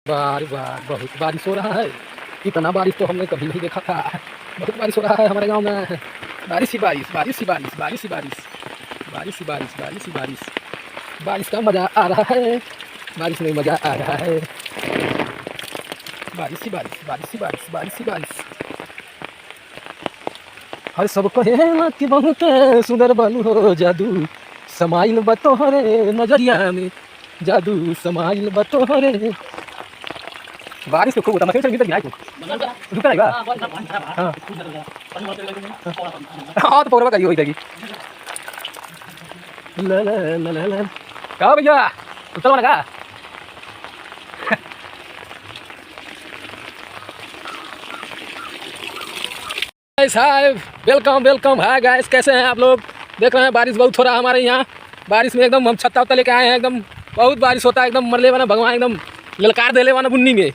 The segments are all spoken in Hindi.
वाह रे वाह! बहुत बारिश हो रहा है। इतना बारिश तो हमने कभी नहीं देखा था। बहुत बारिश हो रहा है हमारे गाँव में। बारिश ही बारिश, बारिश ही बारिश, बारिश ही बारिश, बारिश ही बारिश, बारिश ही बारिश। बारिश का मज़ा आ रहा है, बारिश में मज़ा आ रहा है। बारिश ही बारिश, बारिश ही बारिश, बारिश ही बारिश। हर सब कहेला कि बहुत सुंदर बालू हो जादू समाइल बा तोहरे नजरिया में, जादू समाइल बा तोहरे। बारिश तो खूब होता है, मशीन से रुका रहेगा। हाँ हाँ, तो पौरवा करिए, हो जाएगी। ला ला ला ला ला। क्या भैया उतर वाला का साहब, वेलकम वेलकम। हाय गाइस, कैसे हैं आप लोग? देख रहे हैं बारिश बहुत हो रहा है हमारे यहाँ। बारिश में एकदम हम छत्ता उत्ता लेके आए हैं। एकदम बहुत बारिश होता है, एकदम मरले वाला भगवान एकदम ललकार देले वाला बुन्नी में।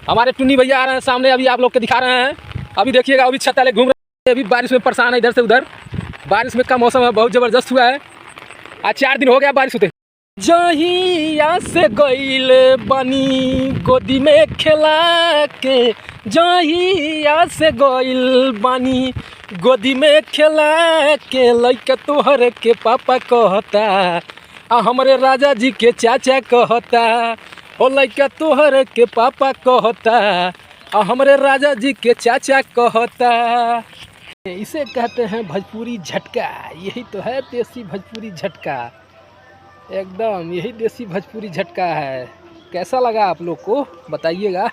हमारे टुन्नी भैया आ रहे हैं सामने, अभी आप लोग के दिखा रहे हैं। अभी देखिएगा, अभी छत्ता ले घूम रहे हैं। अभी बारिश में परेशान है इधर से उधर। बारिश में का मौसम है, बहुत ज़बरदस्त हुआ है। आज 4 दिन हो गया बारिश होते। जहिया से गईल बनी गोदी में खेला के, जहिया से गईल बानी गोदी में खेला के, लइका तोहरे के पापा कहता आ हमरे राजा जी के चाचा कहता। ओ लइका तोहरे के पापा कहता आ हमरे राजा जी के चाचा कहता। इसे कहते हैं भोजपुरी झटका। यही तो है देसी भोजपुरी झटका, एकदम यही देसी भोजपुरी झटका है। कैसा लगा आप लोग को बताइएगा।